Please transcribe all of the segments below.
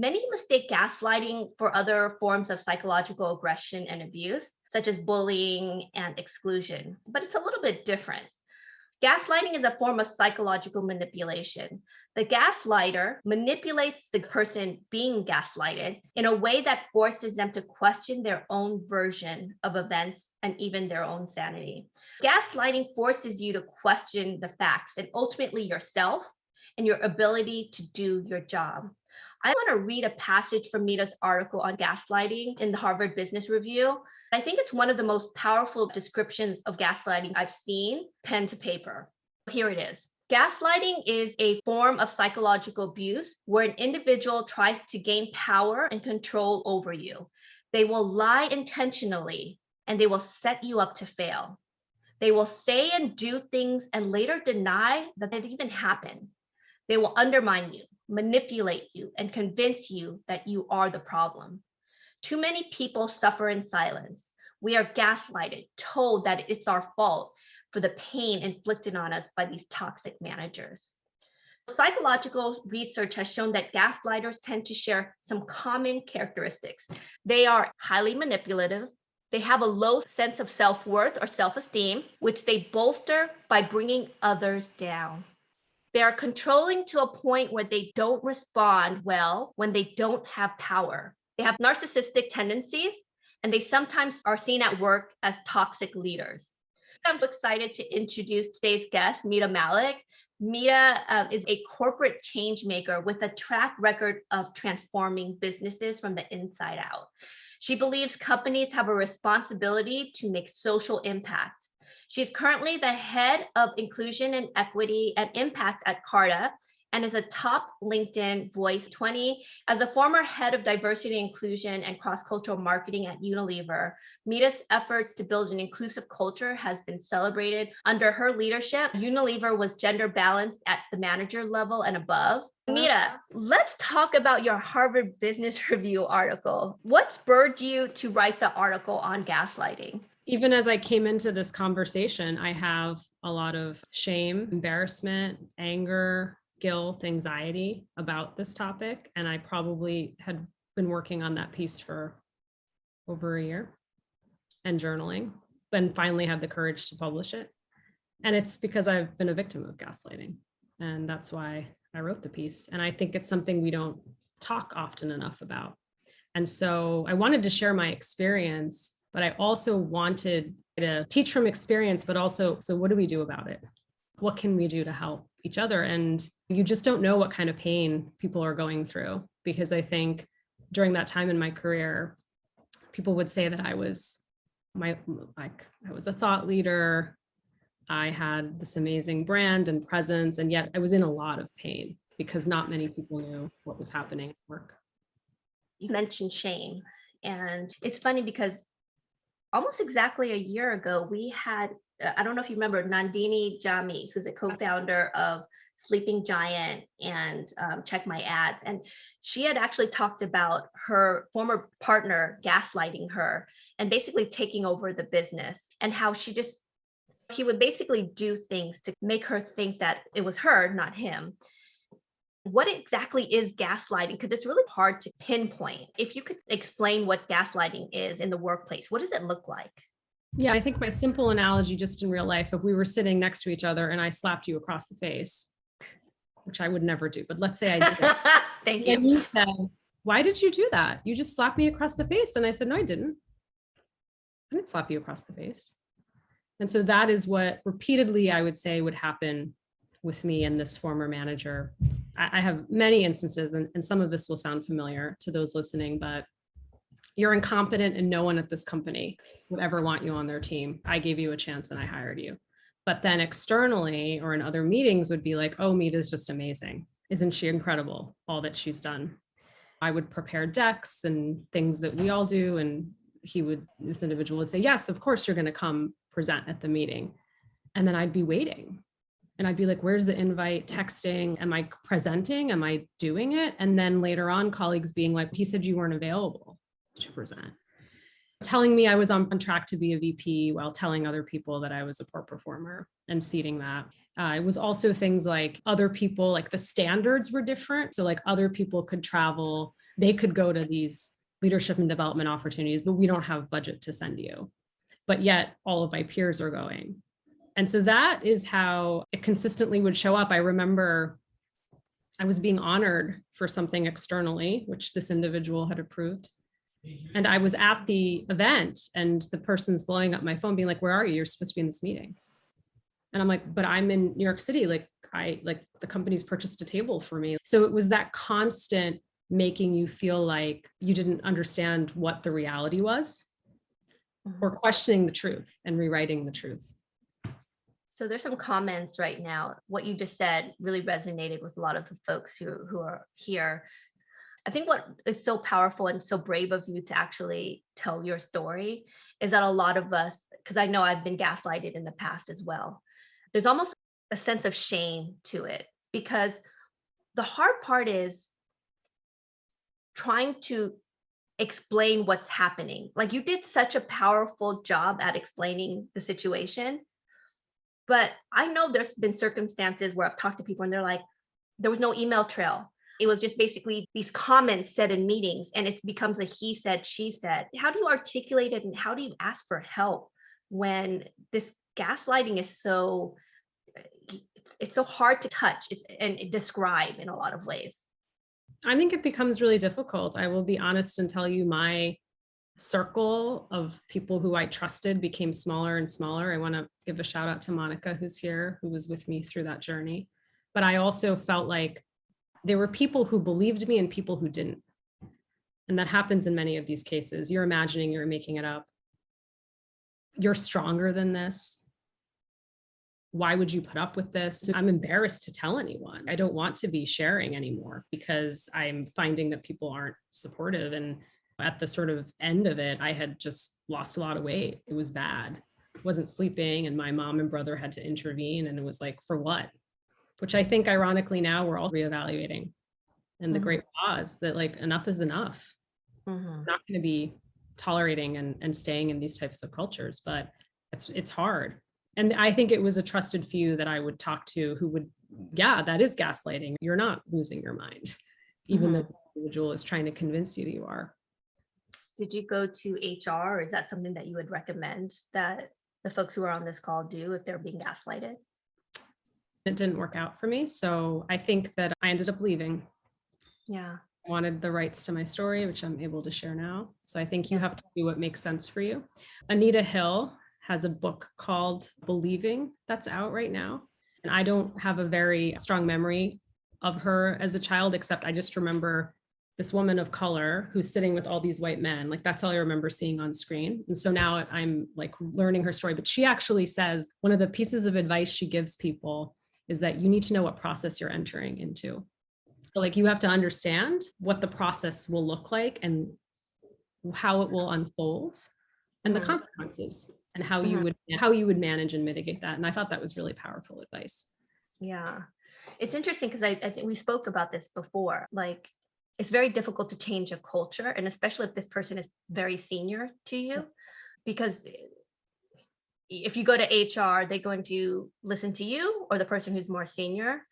Many mistake gaslighting for other forms of psychological aggression and abuse, such as bullying and exclusion, but it's a little bit different. Gaslighting is a form of psychological manipulation. The gaslighter manipulates the person being gaslighted in a way that forces them to question their own version of events and even their own sanity. Gaslighting forces you to question the facts and ultimately yourself and your ability to do your job. I want to read a passage from Mita's article on gaslighting in the Harvard Business Review. I think it's one of the most powerful descriptions of gaslighting I've seen, pen to paper. Here it is. Gaslighting is a form of psychological abuse where an individual tries to gain power and control over you. They will lie intentionally and they will set you up to fail. They will say and do things and later deny that it even happened. They will undermine you, manipulate you, and convince you that you are the problem. Too many people suffer in silence. We are gaslighted, told that it's our fault for the pain inflicted on us by these toxic managers. Psychological research has shown that gaslighters tend to share some common characteristics. They are highly manipulative. They have a low sense of self-worth or self-esteem, which they bolster by bringing others down. They are controlling to a point where they don't respond well when they don't have power. They have narcissistic tendencies, and they sometimes are seen at work as toxic leaders. I'm excited to introduce today's guest, Mita Mallick. Mita is a corporate change maker with a track record of transforming businesses from the inside out. She believes companies have a responsibility to make social impact. She's currently the head of inclusion and equity and impact at Carta and is a top LinkedIn Voice 20. As a former head of diversity, inclusion, and cross-cultural marketing at Unilever, Mita's efforts to build an inclusive culture has been celebrated. Under her leadership, Unilever was gender balanced at the manager level and above. Mita, let's talk about your Harvard Business Review article. What spurred you to write the article on gaslighting? Even as I came into this conversation, I have a lot of shame, embarrassment, anger, guilt, anxiety about this topic. And I probably had been working on that piece for over a year and journaling, and finally had the courage to publish it. And it's because I've been a victim of gaslighting. And that's why I wrote the piece. And I think it's something we don't talk often enough about. And so I wanted to share my experience, but I also wanted to teach from experience, but also, so what do we do about it? What can we do to help each other? And you just don't know what kind of pain people are going through, because I think during that time in my career, people would say that I was a thought leader. I had this amazing brand and presence, and yet I was in a lot of pain because not many people knew what was happening at work. You mentioned shame, and it's funny because almost exactly a year ago, we had, I don't know if you remember, Nandini Jami, who's a co-founder of Sleeping Giant and Check My Ads. And she had actually talked about her former partner gaslighting her and basically taking over the business, and how he would basically do things to make her think that it was her, not him. What exactly is gaslighting? Because it's really hard to pinpoint. If you could explain what gaslighting is in the workplace, what does it look like? Yeah, I think my simple analogy just in real life, if we were sitting next to each other and I slapped you across the face, which I would never do, but let's say I did. Thank you. And you said, why did you do that? You just slapped me across the face. And I said, no, I didn't. I didn't slap you across the face. And so that is what repeatedly I would say would happen with me and this former manager. I have many instances, and some of this will sound familiar to those listening, but you're incompetent and no one at this company would ever want you on their team. I gave you a chance and I hired you. But then externally or in other meetings would be like, oh, Mita's just amazing. Isn't she incredible? All that she's done. I would prepare decks and things that we all do. And this individual would say, yes, of course you're going to come present at the meeting. And then I'd be waiting. And I'd be like, where's the invite? Texting, am I presenting? Am I doing it? And then later on, colleagues being like, he said you weren't available to present. Telling me I was on track to be a VP while telling other people that I was a poor performer and seeding that. It was also things like other people, like the standards were different. So like other people could travel they could go to these leadership and development opportunities, but we don't have budget to send you. But yet all of my peers are going. And so that is how it consistently would show up. I remember I was being honored for something externally, which this individual had approved. And I was at the event and the person's blowing up my phone being like, where are you? You're supposed to be in this meeting. And I'm like, but I'm in New York City. Like the company's purchased a table for me. So it was that constant making you feel like you didn't understand what the reality was, or questioning the truth and rewriting the truth. So there's some comments right now. What you just said really resonated with a lot of the folks who are here. I think what is so powerful and so brave of you to actually tell your story is that a lot of us, because I know I've been gaslighted in the past as well, there's almost a sense of shame to it, because the hard part is trying to explain what's happening. Like, you did such a powerful job at explaining the situation. But I know there's been circumstances where I've talked to people and they're like, there was no email trail. It was just basically these comments said in meetings, and it becomes a he said, she said. How do you articulate it and how do you ask for help when this gaslighting is so, it's so hard to touch and describe in a lot of ways? I think it becomes really difficult. I will be honest and tell you, my circle of people who I trusted became smaller and smaller. I want to give a shout out to Monica, who's here, who was with me through that journey. But I also felt like there were people who believed me and people who didn't. And that happens in many of these cases. You're imagining, you're making it up. You're stronger than this. Why would you put up with this? I'm embarrassed to tell anyone. I don't want to be sharing anymore because I'm finding that people aren't supportive. And at the sort of end of it, I had just lost a lot of weight. It was bad. Wasn't sleeping, and my mom and brother had to intervene. And it was like, for what? Which I think ironically now we're all reevaluating. And the great pause that, like, enough is enough. I'm not going to be tolerating and staying in these types of cultures, but it's hard. And I think it was a trusted few that I would talk to who would, yeah, that is gaslighting. You're not losing your mind, even though the individual is trying to convince you you are. Did you go to HR, or is that something that you would recommend that the folks who are on this call do if they're being gaslighted? It didn't work out for me. So I think that I ended up leaving. Yeah. I wanted the rights to my story, which I'm able to share now. So I think you have to do what makes sense for you. Mita Healed has a book called Believing that's out right now. And I don't have a very strong memory of her as a child, except I just remember this woman of color who's sitting with all these white men. Like, that's all I remember seeing on screen. And so now I'm like learning her story, but she actually says one of the pieces of advice she gives people is that you need to know what process you're entering into. So, like, you have to understand what the process will look like and how it will unfold and the consequences and how you would manage and mitigate that. And I thought that was really powerful advice. Yeah. It's interesting because I think we spoke about this before. Like, it's very difficult to change a culture, and especially if this person is very senior to you, because if you go to HR, they're going to listen to you or the person who's more senior.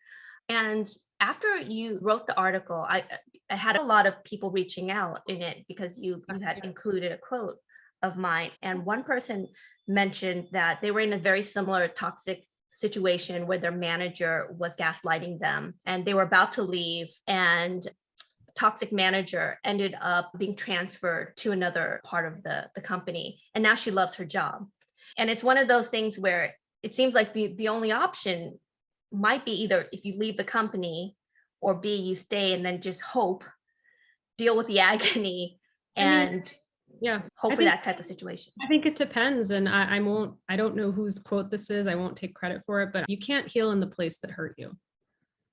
And after you wrote the article, I had a lot of people reaching out in it because you had included a quote of mine. And one person mentioned that they were in a very similar toxic situation where their manager was gaslighting them and they were about to leave, and toxic manager ended up being transferred to another part of the company. And now she loves her job. And it's one of those things where it seems like the only option might be either if you leave the company, or B, you stay and then just hope, deal with the agony and hope for that type of situation. I think it depends. And I don't know whose quote this is. I won't take credit for it, but you can't heal in the place that hurt you.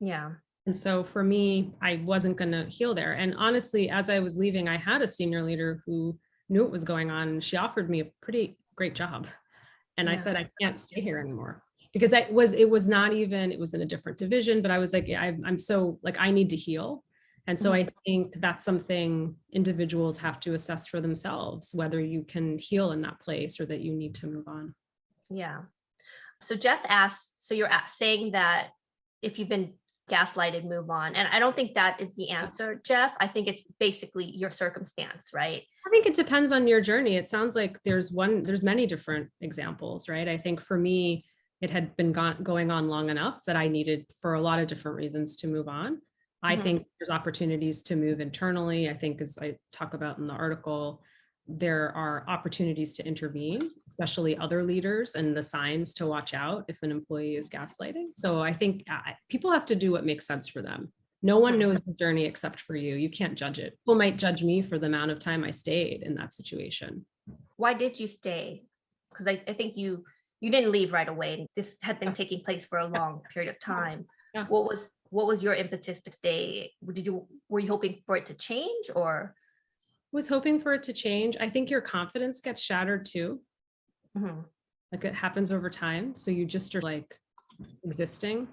Yeah. And so for me, I wasn't going to heal there. And honestly, as I was leaving, I had a senior leader who knew what was going on, and she offered me a pretty great job. And I said, I can't stay here anymore, because it was in a different division, but I was like, I'm so like, I need to heal. And so I think that's something individuals have to assess for themselves, whether you can heal in that place or that you need to move on. Yeah. So Jeff asked, so you're saying that if you've been gaslighted, move on? And I don't think that is the answer, Jeff. I think it's basically your circumstance, right? I think it depends on your journey. It sounds like there's many different examples, right? I think for me, it had been going on long enough that I needed, for a lot of different reasons, to move on. I think there's opportunities to move internally. I think, as I talk about in the article, there are opportunities to intervene, especially other leaders, and the signs to watch out if an employee is gaslighting. So I think people have to do what makes sense for them. No one knows the journey except for you. You can't judge it. People might judge me for the amount of time I stayed in that situation. Why did you stay? Because I think you didn't leave right away. This had been taking place for a long period of time. Yeah. What was your impetus to stay? Were you hoping for it to change, or? Was hoping for it to change. I think your confidence gets shattered too. Like it happens over time. So you just are like existing,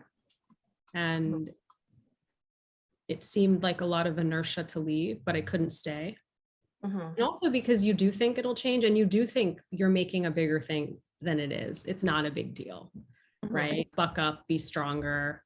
and it seemed like a lot of inertia to leave, but I couldn't stay. And also because you do think it'll change, and you do think you're making a bigger thing than it is. It's not a big deal, right? Buck up, be stronger.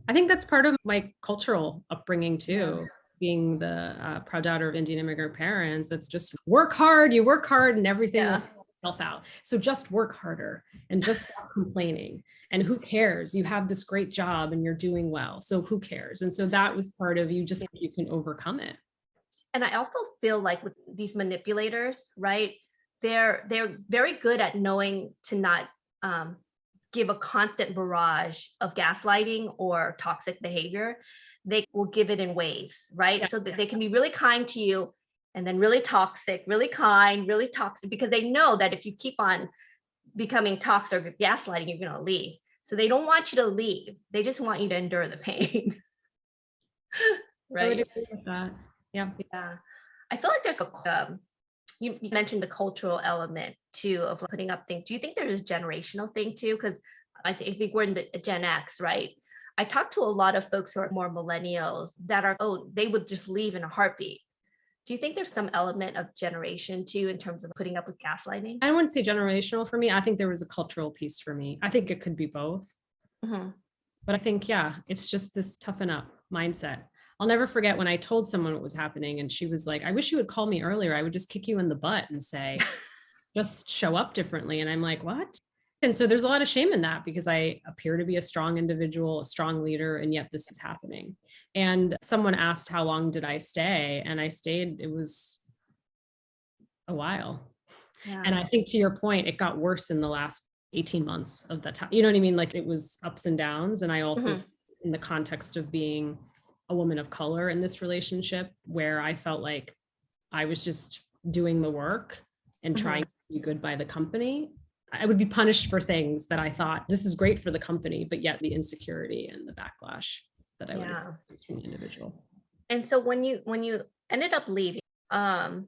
I think that's part of my cultural upbringing too. Being the proud daughter of Indian immigrant parents, it's just work hard, you work hard, and everything will sort itself out. So just work harder and just stop complaining. And who cares? You have this great job and you're doing well. So who cares? And so that was part of you can overcome it. And I also feel like with these manipulators, right? They're very good at knowing to not give a constant barrage of gaslighting or toxic behavior. They will give it in waves, right? So that they can be really kind to you and then really toxic, really kind, really toxic, because they know that if you keep on becoming toxic or gaslighting, you're going to leave. So they don't want you to leave. They just want you to endure the pain. Right? I would agree with that. Yeah. I feel like there's you mentioned the cultural element too of putting up things. Do you think there's a generational thing too? Because I think we're in the Gen X, right? I talk to a lot of folks who are more millennials that are, they would just leave in a heartbeat. Do you think there's some element of generation too in terms of putting up with gaslighting? I wouldn't say generational for me. I think there was a cultural piece for me. I think it could be both. But I think, it's just this toughen up mindset. I'll never forget when I told someone what was happening and she was like, I wish you would call me earlier. I would just kick you in the butt and say, just show up differently. And I'm like, what? And so there's a lot of shame in that because I appear to be a strong individual, a strong leader, and yet this is happening. And someone asked, how long did I stay? And I stayed, it was a while. And I think to your point, it got worse in the last 18 months of that time. You know what I mean? Like it was ups and downs. And I also, in the context of being a woman of color in this relationship, where I felt like I was just doing the work and trying to be good by the company, I would be punished for things that I thought this is great for the company, but yet the insecurity and the backlash that I would experience from the individual. And so when you ended up leaving, how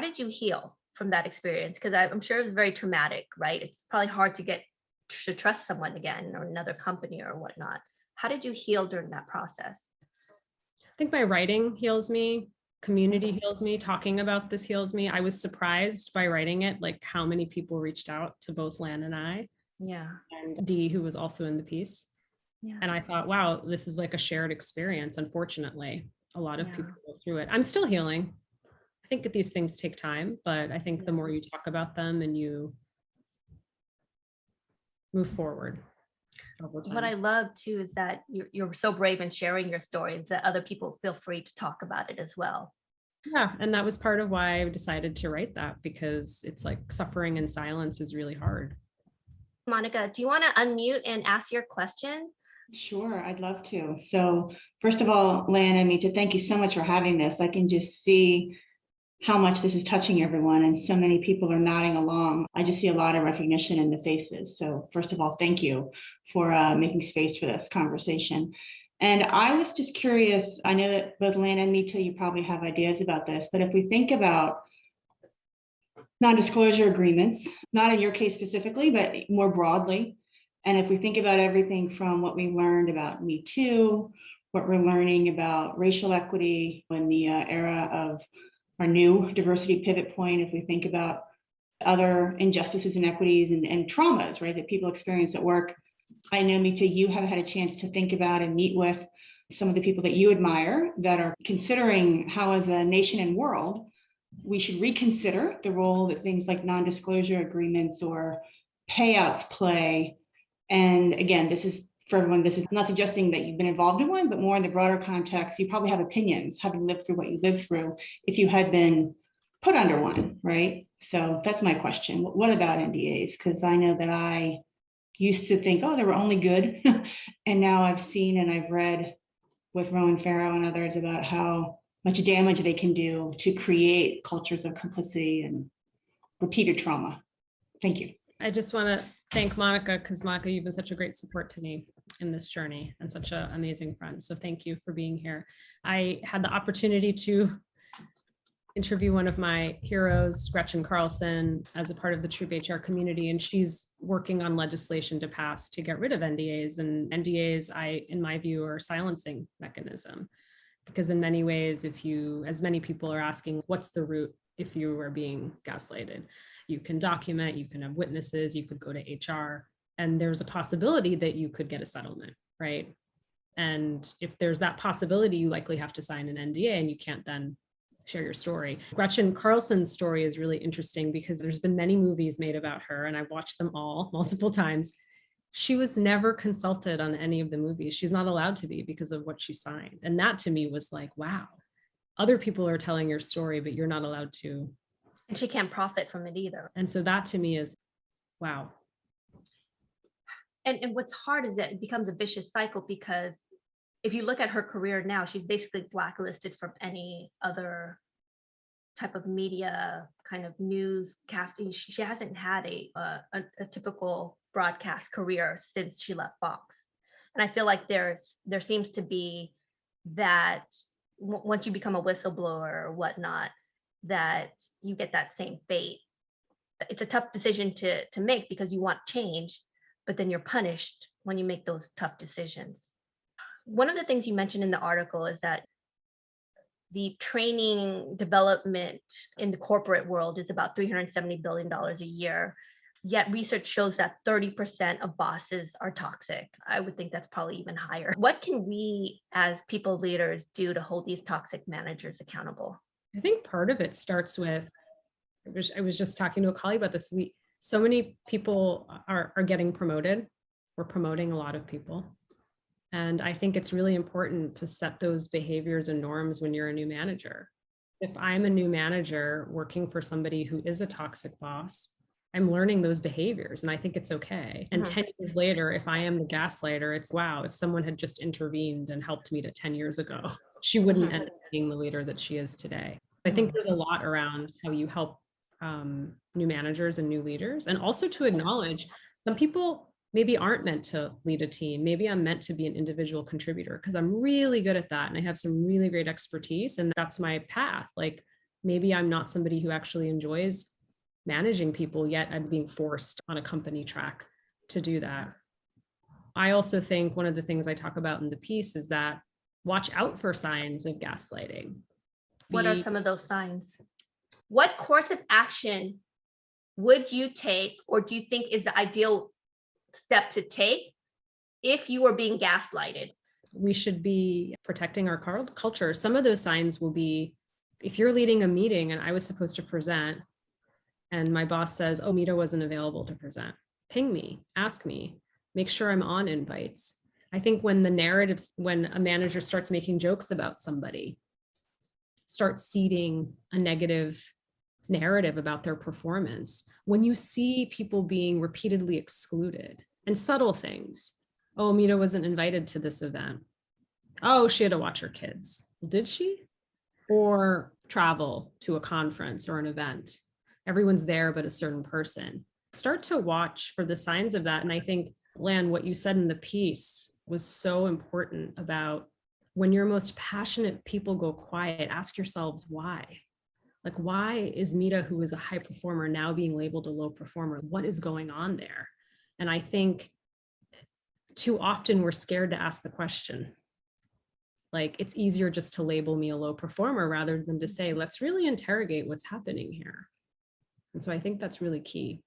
did you heal from that experience? Because I'm sure it was very traumatic, right? It's probably hard to get to trust someone again or another company or whatnot. How did you heal during that process? I think my writing heals me. Community heals me. Talking about this heals me. I was surprised by writing it, like how many people reached out to both Lan and I. And Dee, who was also in the piece. And I thought, wow, this is like a shared experience. Unfortunately, a lot of people go through it. I'm still healing. I think that these things take time, but I think the more you talk about them and you move forward. What I love too is that you're so brave in sharing your stories that other people feel free to talk about it as well. Yeah, and that was part of why I decided to write that, because it's like suffering in silence is really hard. Monica, do you want to unmute and ask your question? Sure, I'd love to. So first of all, Lan and Mita, thank you so much for having this. I can just see how much this is touching everyone, and so many people are nodding along. I just see a lot of recognition in the faces. So first of all, thank you for making space for this conversation. And I was just curious, I know that both Lan and Mita, you probably have ideas about this, but if we think about non-disclosure agreements, not in your case specifically, but more broadly, and if we think about everything from what we learned about Me Too, what we're learning about racial equity in the era of our new diversity pivot point, if we think about other injustices and inequities and traumas, right, that people experience at work, I know, Mita, you have had a chance to think about and meet with some of the people that you admire that are considering how, as a nation and world, we should reconsider the role that things like non-disclosure agreements or payouts play. And again, this is for everyone, this is not suggesting that you've been involved in one, but more in the broader context, you probably have opinions, having lived through what you lived through, if you had been put under one, right? So that's my question. What about NDAs? Because I know that I used to think, oh, they were only good. And now I've seen and I've read with Rowan Farrow and others about how much damage they can do to create cultures of complicity and repeated trauma. Thank you. I just want to thank Monica, because Monica, you've been such a great support to me in this journey and such an amazing friend. So thank you for being here. I had the opportunity to interview one of my heroes, Gretchen Carlson, as a part of the Troop HR community, and she's working on legislation to pass to get rid of NDAs. And NDAs, in my view, are a silencing mechanism, because in many ways, as many people are asking, what's the route if you are being gaslighted? You can document, you can have witnesses, you could go to HR, and there's a possibility that you could get a settlement, right? And if there's that possibility, you likely have to sign an NDA, and you can't then share your story. Gretchen Carlson's story is really interesting because there's been many movies made about her, and I've watched them all multiple times. She was never consulted on any of the movies. She's not allowed to be because of what she signed. And that to me was like, wow, other people are telling your story, but you're not allowed to. And she can't profit from it either. And so that to me is, wow. And what's hard is that it becomes a vicious cycle, because if you look at her career now, she's basically blacklisted from any other type of media kind of newscasting. She hasn't had a typical broadcast career since she left Fox. And I feel like there seems to be that once you become a whistleblower or whatnot, that you get that same fate. It's a tough decision to make because you want change, but then you're punished when you make those tough decisions. One of the things you mentioned in the article is that the training development in the corporate world is about $370 billion a year. Yet research shows that 30% of bosses are toxic. I would think that's probably even higher. What can we as people leaders do to hold these toxic managers accountable? I think part of it starts with, I was just talking to a colleague about this. So many people are getting promoted. We're promoting a lot of people. And I think it's really important to set those behaviors and norms when you're a new manager. If I'm a new manager working for somebody who is a toxic boss, I'm learning those behaviors, and I think it's okay. And 10 years later, if I am the gaslighter, it's wow, if someone had just intervened and helped me 10 years ago, she wouldn't end up being the leader that she is today. I think there's a lot around how you help new managers and new leaders, and also to acknowledge some people maybe aren't meant to lead a team. Maybe I'm meant to be an individual contributor because I'm really good at that and I have some really great expertise and that's my path. Like maybe I'm not somebody who actually enjoys managing people, yet I'm being forced on a company track to do that. I also think one of the things I talk about in the piece is that watch out for signs of gaslighting. What are some of those signs? What course of action would you take, or do you think is the ideal step to take if you were being gaslighted? We should be protecting our culture. Some of those signs will be, if you're leading a meeting and I was supposed to present and my boss says, oh, Mita wasn't available to present, ping me, ask me, make sure I'm on invites. I think when the narratives, when a manager starts making jokes about somebody, starts seeding a negative narrative about their performance, when you see people being repeatedly excluded and subtle things, oh, Mita wasn't invited to this event. Oh, she had to watch her kids. Did she? Or travel to a conference or an event. Everyone's there but a certain person. Start to watch for the signs of that. And I think, Lan, what you said in the piece was so important about when your most passionate people go quiet, ask yourselves why. Like, why is Mita, who is a high performer, now being labeled a low performer? What is going on there? And I think too often we're scared to ask the question. Like, it's easier just to label me a low performer rather than to say, let's really interrogate what's happening here. And so I think that's really key.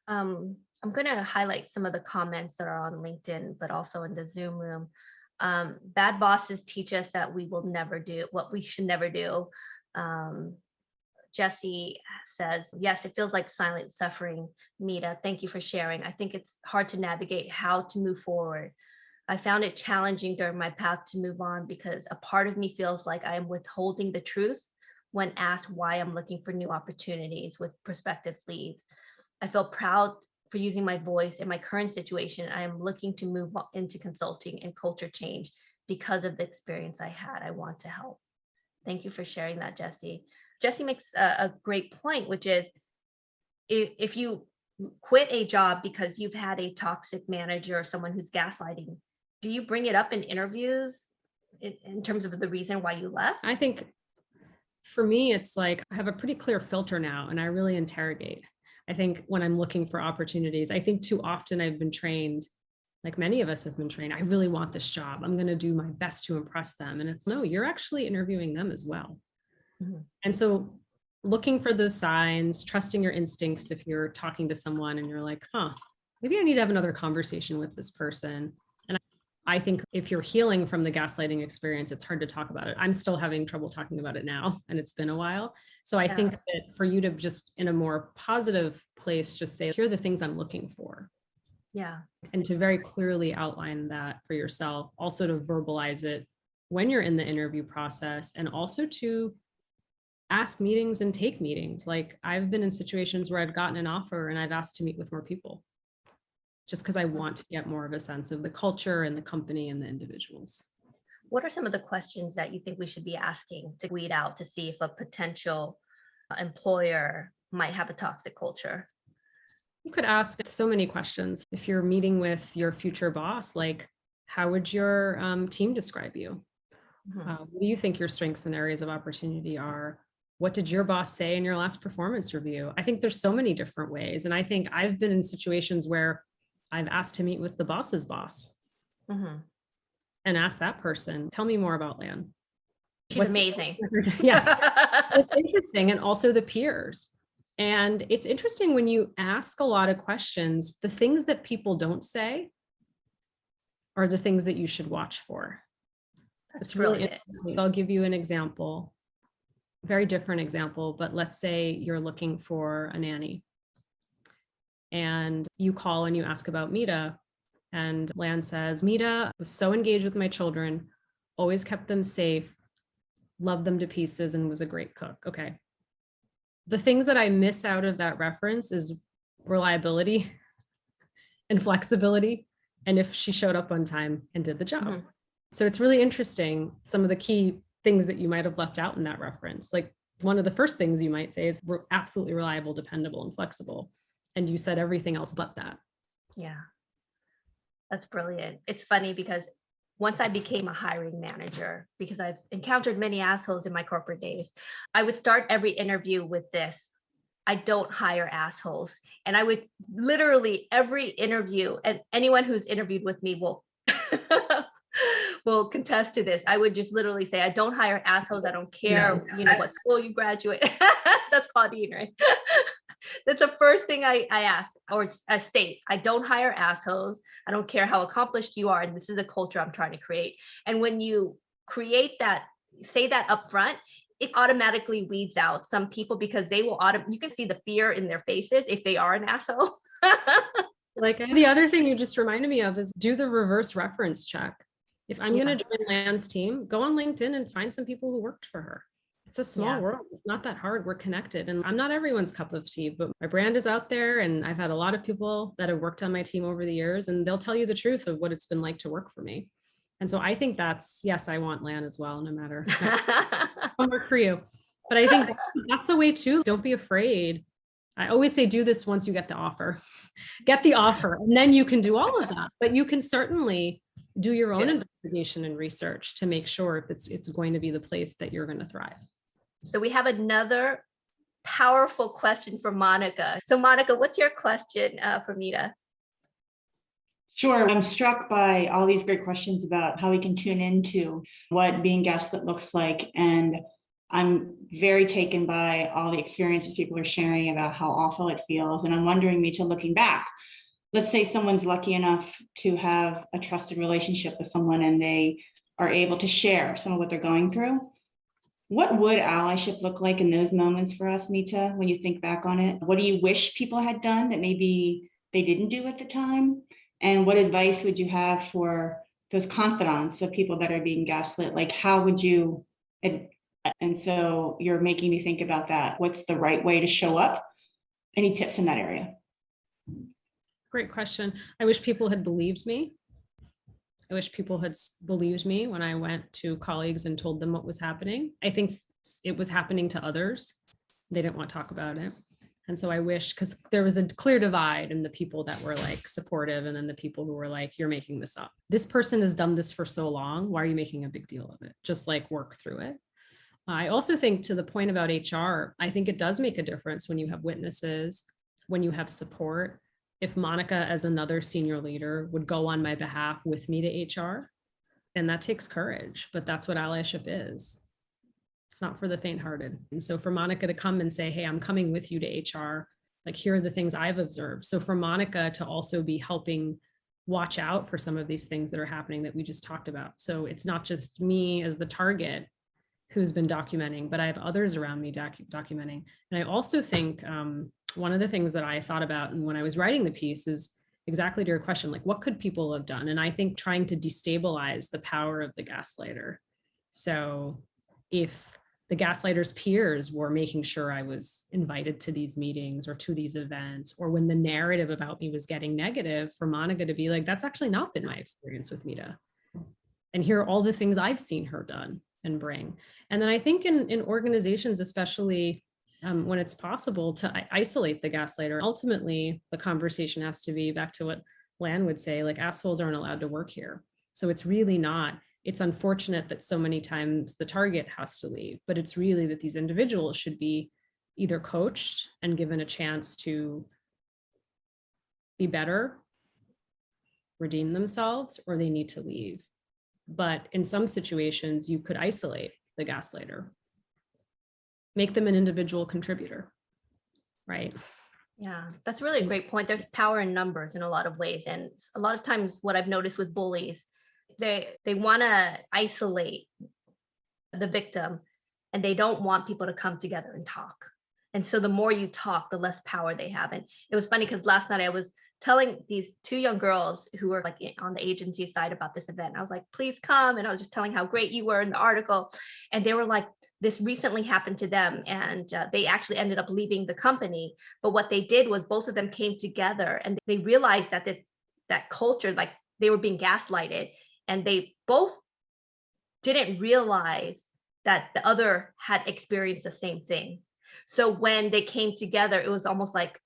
A I'm going to highlight some of the comments that are on LinkedIn, but also in the Zoom room. Bad bosses teach us that we will never do what we should never do. Jesse says, yes, it feels like silent suffering. Mita, thank you for sharing. I think it's hard to navigate how to move forward. I found it challenging during my path to move on because a part of me feels like I am withholding the truth when asked why I'm looking for new opportunities with prospective leads. I feel proud for using my voice in my current situation. I am looking to move into consulting and culture change because of the experience I had. I want to help. Thank you for sharing that, Jesse. Jesse makes a great point, which is if you quit a job because you've had a toxic manager or someone who's gaslighting, do you bring it up in interviews in terms of the reason why you left? I think for me, it's like I have a pretty clear filter now and I really interrogate. I think when I'm looking for opportunities, I think too often I've been trained, like many of us have been trained, I really want this job. I'm going to do my best to impress them. And it's no, you're actually interviewing them as well. Mm-hmm. And so looking for those signs, trusting your instincts if you're talking to someone and you're like, maybe I need to have another conversation with this person. And I think if you're healing from the gaslighting experience, it's hard to talk about it. I'm still having trouble talking about it now, and it's been a while. So I think that for you to just in a more positive place, just say, here are the things I'm looking for. Yeah. And to very clearly outline that for yourself, also to verbalize it when you're in the interview process, and also to ask meetings and take meetings. Like I've been in situations where I've gotten an offer and I've asked to meet with more people just because I want to get more of a sense of the culture and the company and the individuals. What are some of the questions that you think we should be asking to weed out to see if a potential employer might have a toxic culture? You could ask so many questions. If you're meeting with your future boss, like how would your team describe you? Mm-hmm. What do you think your strengths and areas of opportunity are? What did your boss say in your last performance review? I think there's so many different ways. And I think I've been in situations where I've asked to meet with the boss's boss and ask that person, tell me more about Lan. She's amazing. Yes, it's interesting. And also the peers. And it's interesting when you ask a lot of questions, the things that people don't say are the things that you should watch for. That's really interesting. I'll give you an example, very different example, but let's say you're looking for a nanny and you call and you ask about Mita, and Lan says, Mita was so engaged with my children, always kept them safe, loved them to pieces, and was a great cook. Okay. The things that I miss out of that reference is reliability and flexibility, and if she showed up on time and did the job. So it's really interesting, some of the key things that you might have left out in that reference. Like one of the first things you might say is we're absolutely reliable, dependable, and flexible. And you said everything else but that. Yeah, that's brilliant. It's funny because once I became a hiring manager, because I've encountered many assholes in my corporate days, I would start every interview with this: I don't hire assholes. And I would literally every interview, and anyone who's interviewed with me will will contest to this. I would just literally say, I don't hire assholes. I don't care, what school you graduate. That's Claudine, right? That's the first thing I ask or I state. I don't hire assholes. I don't care how accomplished you are. And this is the culture I'm trying to create. And when you create that, say that up front, it automatically weeds out some people because they will you can see the fear in their faces if they are an asshole. Like the other thing you just reminded me of is do the reverse reference check. If I'm going to join Lan's team, go on LinkedIn and find some people who worked for her. It's a small world. It's not that hard. We're connected. And I'm not everyone's cup of tea, but my brand is out there. And I've had a lot of people that have worked on my team over the years, and they'll tell you the truth of what it's been like to work for me. And so I think that's, yes, I want Lan as well, no matter. I'll work for you. But I think that's a way too. Don't be afraid. I always say, do this once you get the offer. Get the offer, and then you can do all of that. But you can certainly do your own investigation and research to make sure if it's going to be the place that you're going to thrive. So we have another powerful question for Monica. So Monica, what's your question for Mita? Sure. I'm struck by all these great questions about how we can tune into what being gaslit looks like. And I'm very taken by all the experiences people are sharing about how awful it feels. And I'm wondering, Mita, looking back, let's say someone's lucky enough to have a trusted relationship with someone and they are able to share some of what they're going through. What would allyship look like in those moments for us, Mita, when you think back on it? What do you wish people had done that maybe they didn't do at the time? And what advice would you have for those confidants of people that are being gaslit? Like, how would you, and so you're making me think about that. What's the right way to show up? Any tips in that area? Great question. I wish people had believed me. I wish people had believed me when I went to colleagues and told them what was happening. I think it was happening to others. They didn't want to talk about it. And so I wish, because there was a clear divide in the people that were like supportive and then the people who were like, you're making this up. This person has done this for so long. Why are you making a big deal of it? Just like work through it. I also think, to the point about HR, I think it does make a difference when you have witnesses, when you have support. If Monica, as another senior leader, would go on my behalf with me to HR, and that takes courage, but that's what allyship is. It's not for the faint-hearted. And so for Monica to come and say, hey, I'm coming with you to HR, like, here are the things I've observed. So for Monica to also be helping watch out for some of these things that are happening that we just talked about. So it's not just me as the target who's been documenting, but I have others around me documenting. And I also think one of the things that I thought about when I was writing the piece is exactly to your question, like, what could people have done? And I think trying to destabilize the power of the gaslighter. So if the gaslighter's peers were making sure I was invited to these meetings or to these events, or when the narrative about me was getting negative, for Monica to be like, that's actually not been my experience with Mita. And here are all the things I've seen her done and bring. And then I think in organizations, especially when it's possible to isolate the gaslighter, ultimately the conversation has to be back to what Lan would say, like, assholes aren't allowed to work here. So it's really not, it's unfortunate that so many times the target has to leave, but it's really that these individuals should be either coached and given a chance to be better, redeem themselves, or they need to leave. But in some situations, you could isolate the gaslighter, make them an individual contributor, right? Yeah, that's really a great point. There's power in numbers in a lot of ways. And a lot of times what I've noticed with bullies, they want to isolate the victim and they don't want people to come together and talk. And so the more you talk, the less power they have. And it was funny because last night I was telling these two young girls who were like on the agency side about this event. I was like, please come. And I was just telling how great you were in the article. And they were like, this recently happened to them. And they actually ended up leaving the company. But what they did was both of them came together and they realized that that culture, like, they were being gaslighted. And they both didn't realize that the other had experienced the same thing. So when they came together, it was almost like,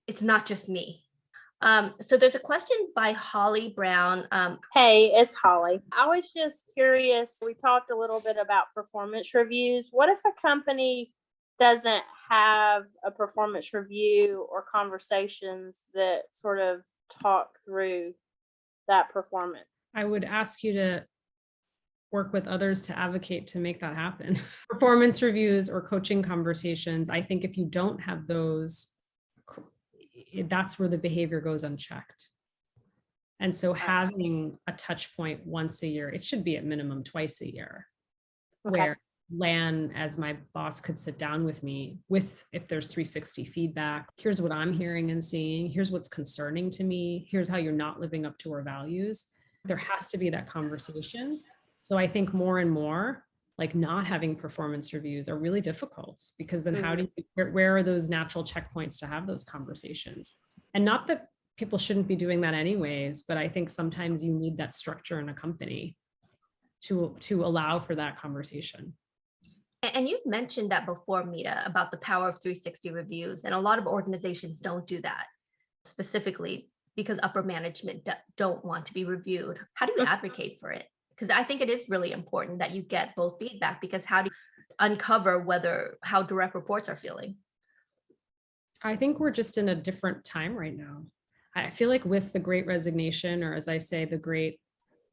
it's not just me. So there's a question by Holly Brown. Hey, it's Holly. I was just curious. We talked a little bit about performance reviews. What if a company doesn't have a performance review or conversations that sort of talk through that performance? I would ask you to work with others to advocate to make that happen. Performance reviews or coaching conversations, I think if you don't have those, that's where the behavior goes unchecked. And so having a touch point once a year, it should be at minimum twice a year, where Lan, as my boss, could sit down with me with, if there's 360 feedback, here's what I'm hearing and seeing, here's what's concerning to me, here's how you're not living up to our values. There has to be that conversation. So I think more and more, like, not having performance reviews are really difficult, because then how do you, where are those natural checkpoints to have those conversations? And not that people shouldn't be doing that anyways, but I think sometimes you need that structure in a company to allow for that conversation. And you've mentioned that before, Mita, about the power of 360 reviews. And a lot of organizations don't do that, specifically because upper management don't want to be reviewed. How do you advocate for it? Because I think it is really important that you get both feedback, because how do you uncover how direct reports are feeling? I think we're just in a different time right now. I feel like with the Great Resignation, or as I say, the Great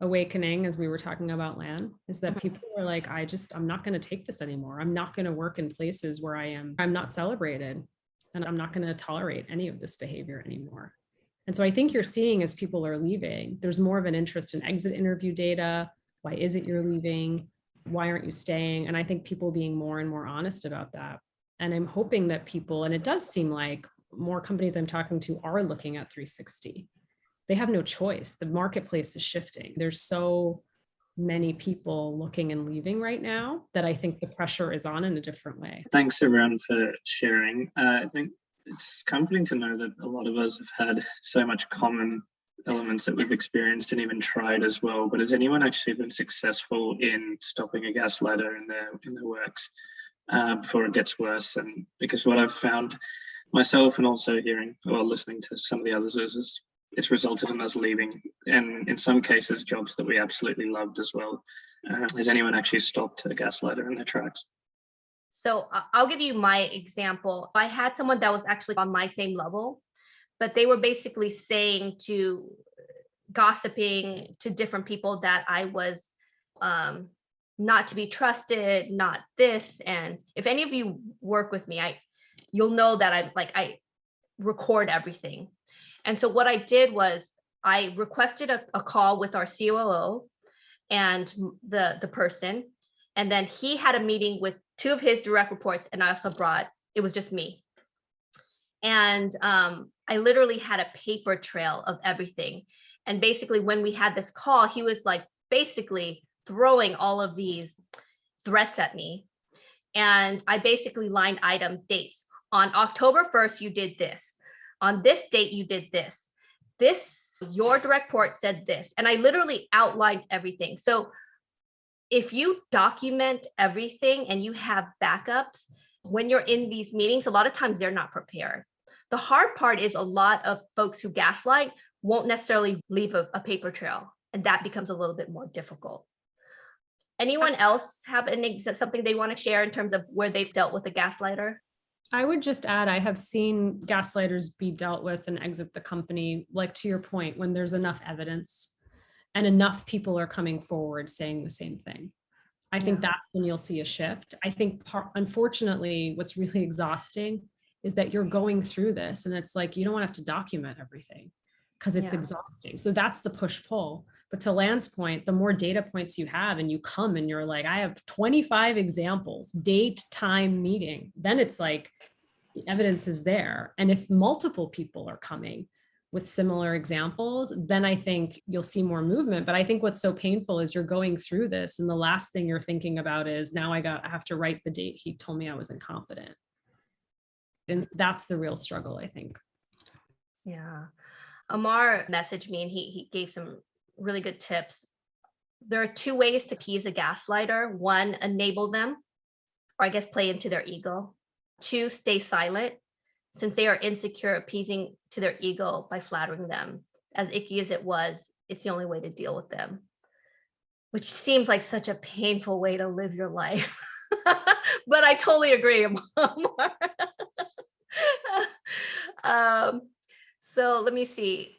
Awakening, as we were talking about, Lan, is that people are like, I'm not going to take this anymore. I'm not going to work in places where I'm not celebrated, and I'm not going to tolerate any of this behavior anymore. And so I think you're seeing as people are leaving, there's more of an interest in exit interview data. Why is it you're leaving? Why aren't you staying? And I think people being more and more honest about that. And I'm hoping that people, and it does seem like more companies I'm talking to are looking at 360. They have no choice. The marketplace is shifting. There's so many people looking and leaving right now that I think the pressure is on in a different way. Thanks everyone for sharing. I think it's comforting to know that a lot of us have had so much common elements that we've experienced and even tried as well. But has anyone actually been successful in stopping a gaslighter in their works before it gets worse? And because what I've found myself and also hearing or listening to some of the others is it's resulted in us leaving, and in some cases jobs that we absolutely loved as well. Has anyone actually stopped a gaslighter in their tracks? So I'll give you my example. I had someone that was actually on my same level, but they were basically saying to gossiping to different people that I was not to be trusted, not this. And if any of you work with me, you'll know that I record everything. And so what I did was I requested a call with our COO and the person, and then he had a meeting with 2 of his direct reports, and I also it was just me. And I literally had a paper trail of everything. And basically when we had this call, he was like basically throwing all of these threats at me. And I basically line item dates. On October 1st, you did this. On this date, you did this. Your direct report said this. And I literally outlined everything. So if you document everything and you have backups, when you're in these meetings, a lot of times they're not prepared. The hard part is a lot of folks who gaslight won't necessarily leave a paper trail, and that becomes a little bit more difficult. Anyone else have something they want to share in terms of where they've dealt with a gaslighter? I would just add, I have seen gaslighters be dealt with and exit the company, like to your point, when there's enough evidence and enough people are coming forward saying the same thing. I think that's when you'll see a shift. I think unfortunately, what's really exhausting is that you're going through this and it's like, you don't want to have to document everything because it's exhausting. So that's the push pull. But to Lan's point, the more data points you have and you come and you're like, I have 25 examples, date, time, meeting, then it's like the evidence is there. And if multiple people are coming with similar examples, then I think you'll see more movement. But I think what's so painful is you're going through this and the last thing you're thinking about is now I have to write the date he told me I was incompetent. And that's the real struggle, I think. Yeah. Amar messaged me and he gave some really good tips. There are 2 ways to appease a gaslighter. 1, enable them, or I guess play into their ego. 2, stay silent. Since they are insecure, appeasing to their ego by flattering them. As icky as it was, it's the only way to deal with them. Which seems like such a painful way to live your life. But I totally agree, Amar. So let me see.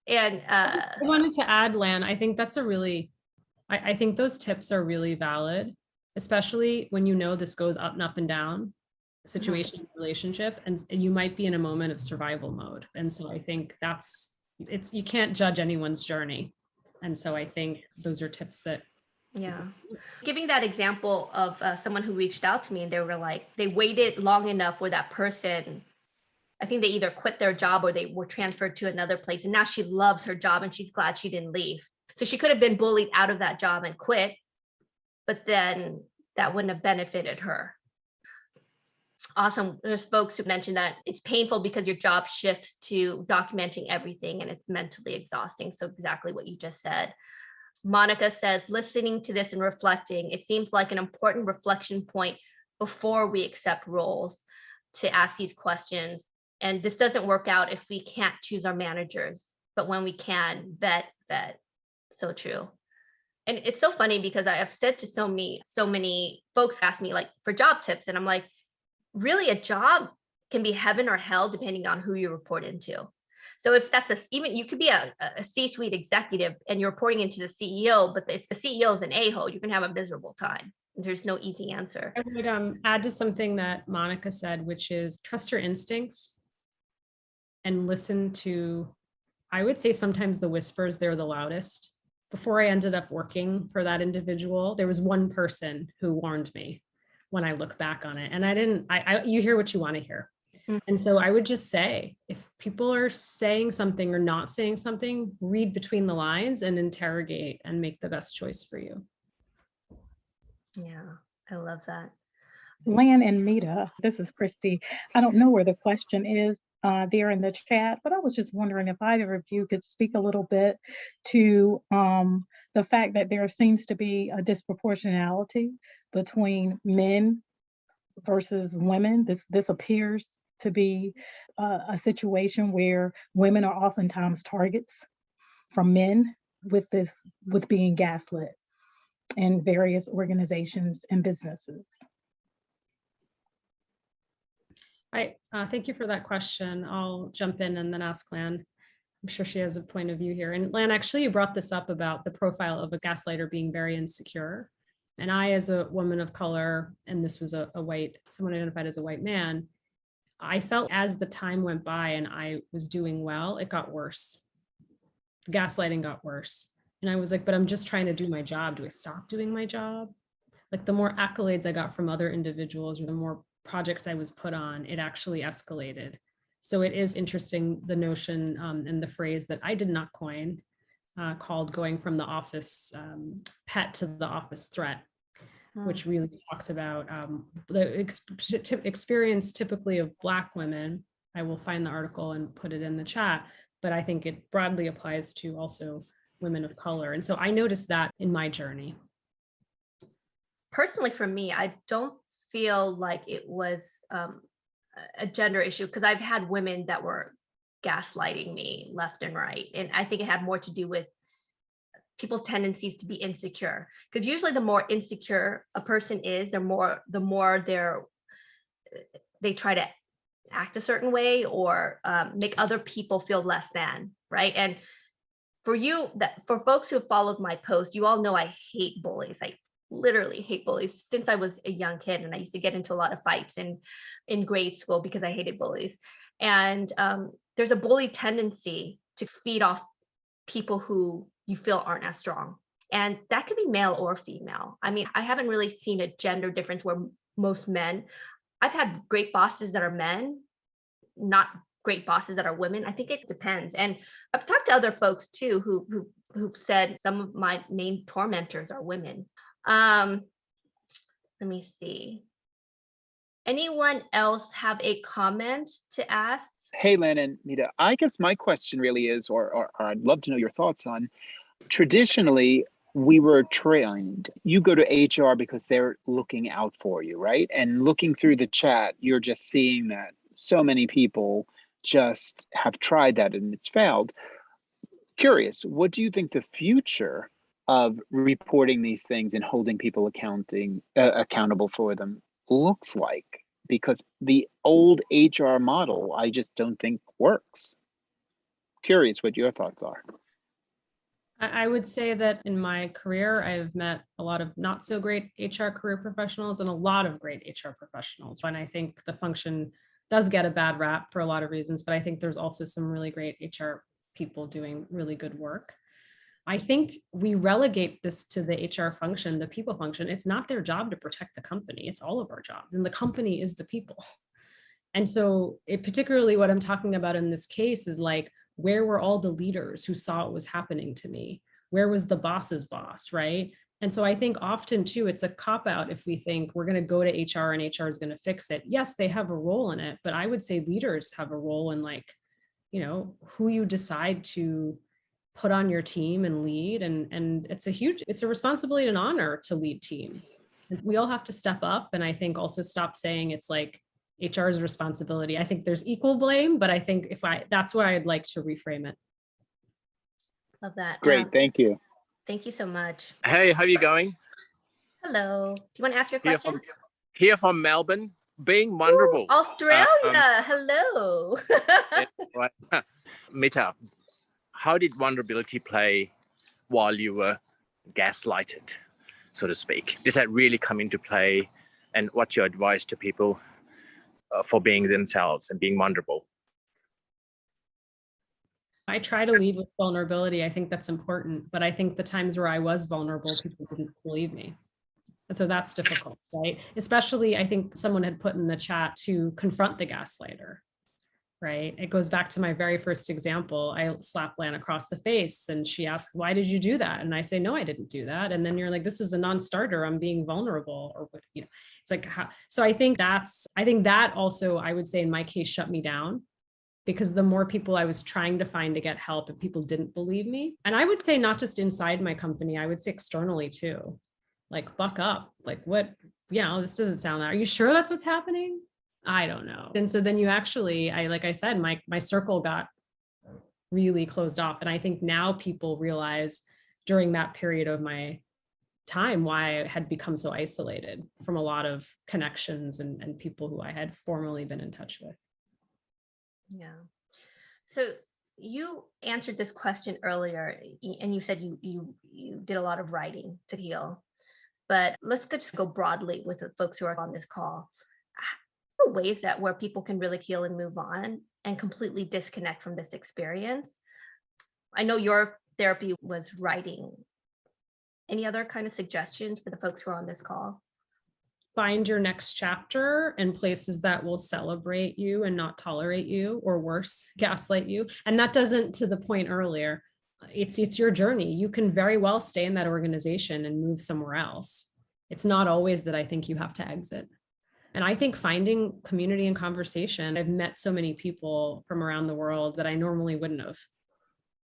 And I wanted to add, Lan, I think that's I think those tips are really valid, especially when you know this goes up and up and down, situation, relationship, and you might be in a moment of survival mode. And so I think you can't judge anyone's journey. And so I think those are tips that. Yeah. Giving that example of someone who reached out to me and they were like, they waited long enough where that person, I think they either quit their job or they were transferred to another place. And now she loves her job and she's glad she didn't leave. So she could have been bullied out of that job and quit, but then that wouldn't have benefited her. Awesome. There's folks who mentioned that it's painful because your job shifts to documenting everything and it's mentally exhausting. So exactly what you just said. Monica says, listening to this and reflecting, it seems like an important reflection point before we accept roles to ask these questions. And this doesn't work out if we can't choose our managers, but when we can, vet. So true. And it's so funny because I have said to so many folks ask me like for job tips, and I'm like, really, a job can be heaven or hell depending on who you report into. So if that's even you could be a C-suite executive and you're reporting into the CEO, but if the CEO is an a-hole, you can have a miserable time. There's no easy answer. I would add to something that Monica said, which is trust your instincts and listen to I would say sometimes the whispers, they're the loudest. Before I ended up working for that individual, there was one person who warned me when I look back on it. And you hear what you want to hear. And so I would just say, if people are saying something or not saying something, read between the lines and interrogate and make the best choice for you. Yeah, I love that. Lan and Mita, this is Christy. I don't know where the question is there in the chat, but I was just wondering if either of you could speak a little bit to the fact that there seems to be a disproportionality between men versus women. This appears to be a situation where women are oftentimes targets from men with being gaslit in various organizations and businesses. Thank you for that question. I'll jump in and then ask Lan. I'm sure she has a point of view here. And Lan, actually, you brought this up about the profile of a gaslighter being very insecure. And I, as a woman of color, and this was someone identified as a white man, I felt as the time went by and I was doing well, it got worse. Gaslighting got worse. And I was like, but I'm just trying to do my job. Do I stop doing my job? Like the more accolades I got from other individuals or the more projects I was put on, it actually escalated. So it is interesting, the notion and the phrase that I did not coin, called going from the office pet to the office threat, which really talks about the experience typically of Black women. I will find the article and put it in the chat, but I think it broadly applies to also women of color. And so I noticed that in my journey. Personally, for me, I don't feel like it was a gender issue because I've had women that were gaslighting me left and right. And I think it had more to do with people's tendencies to be insecure, because usually the more insecure a person is, the more they try to act a certain way or make other people feel less than, right? And for folks who have followed my post, you all know I hate bullies. I literally hate bullies since I was a young kid, and I used to get into a lot of fights in grade school because I hated bullies. And there's a bully tendency to feed off people who you feel aren't as strong, and that could be male or female. I mean, I haven't really seen a gender difference where most men. I've had great bosses that are men, not great bosses that are women. I think it depends. And I've talked to other folks too who've said some of my main tormentors are women. Let me see. Anyone else have a comment to ask? Hey, Lan and Mita, I guess my question really is, or I'd love to know your thoughts on, traditionally, we were trained. You go to HR because they're looking out for you, right? And looking through the chat, you're just seeing that so many people just have tried that and it's failed. Curious, what do you think the future of reporting these things and holding people accountable for them looks like? Because the old HR model, I just don't think works. Curious what your thoughts are. I would say that in my career, I've met a lot of not so great HR career professionals and a lot of great HR professionals. And I think the function does get a bad rap for a lot of reasons, but I think there's also some really great HR people doing really good work. I think we relegate this to the HR function, the people function. It's not their job to protect the company. It's all of our jobs, and the company is the people. And so particularly what I'm talking about in this case is like, where were all the leaders who saw what was happening to me? Where was the boss's boss, right? And so I think often too, it's a cop-out if we think we're going to go to HR and HR is going to fix it. Yes, they have a role in it, but I would say leaders have a role in, like, you know, who you decide to put on your team and lead. And it's a responsibility and an honor to lead teams. And we all have to step up. And I think also stop saying it's like HR's responsibility. I think there's equal blame, but I think that's where I'd like to reframe it. Love that. Great, thank you. Thank you so much. Hey, how are you going? Hello. Do you want to ask your question? Here from Melbourne, being vulnerable. Australia, hello. Yeah, right. Mita, how did vulnerability play while you were gaslighted, so to speak? Does that really come into play? And what's your advice to people for being themselves and being vulnerable? I try to lead with vulnerability. I think that's important, but I think the times where I was vulnerable, people didn't believe me. And so that's difficult, right? Especially, I think someone had put in the chat to confront the gaslighter, right? It goes back to my very first example. I slapped Lan across the face and she asks, why did you do that? And I say, no, I didn't do that. And then you're like, this is a non-starter. I'm being vulnerable, or what, you know, it's like, how, so I think that also, I would say in my case, shut me down, because the more people I was trying to find to get help and people didn't believe me. And I would say not just inside my company, I would say externally too. Like, buck up, like what, this doesn't sound that, are you sure that's what's happening? I don't know. And so then you actually, like I said, my circle got really closed off. And I think now people realize during that period of my time why I had become so isolated from a lot of connections and people who I had formerly been in touch with. Yeah. So you answered this question earlier, and you said you did a lot of writing to heal. But let's just go broadly with the folks who are on this call. How are ways that where people can really heal and move on and completely disconnect from this experience? I know your therapy was writing. Any other kind of suggestions for the folks who are on this call? Find your next chapter and places that will celebrate you and not tolerate you, or worse, gaslight you. And that doesn't, to the point earlier, it's your journey. You can very well stay in that organization and move somewhere else. It's not always that I think you have to exit. And I think finding community and conversation, I've met so many people from around the world that I normally wouldn't have,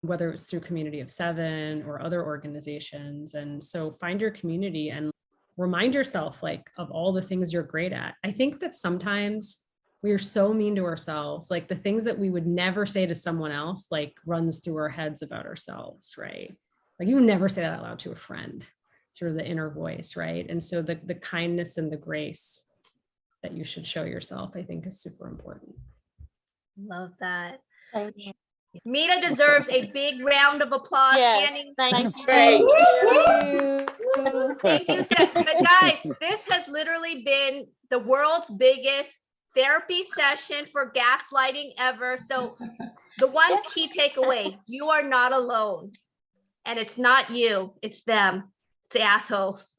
whether it's through Community of Seven or other organizations. And so find your community and remind yourself like of all the things you're great at. I think that sometimes we are so mean to ourselves, like the things that we would never say to someone else, like runs through our heads about ourselves, right? Like you would never say that out loud to a friend, through the inner voice, right? And so the kindness and the grace that you should show yourself, I think, is super important. Love that. Thank you. Mita deserves a big round of applause. Yes, Standing. thank you. Thank you. But guys, this has literally been the world's biggest therapy session for gaslighting ever. So the one key takeaway, you are not alone. And it's not you, it's them, it's the assholes.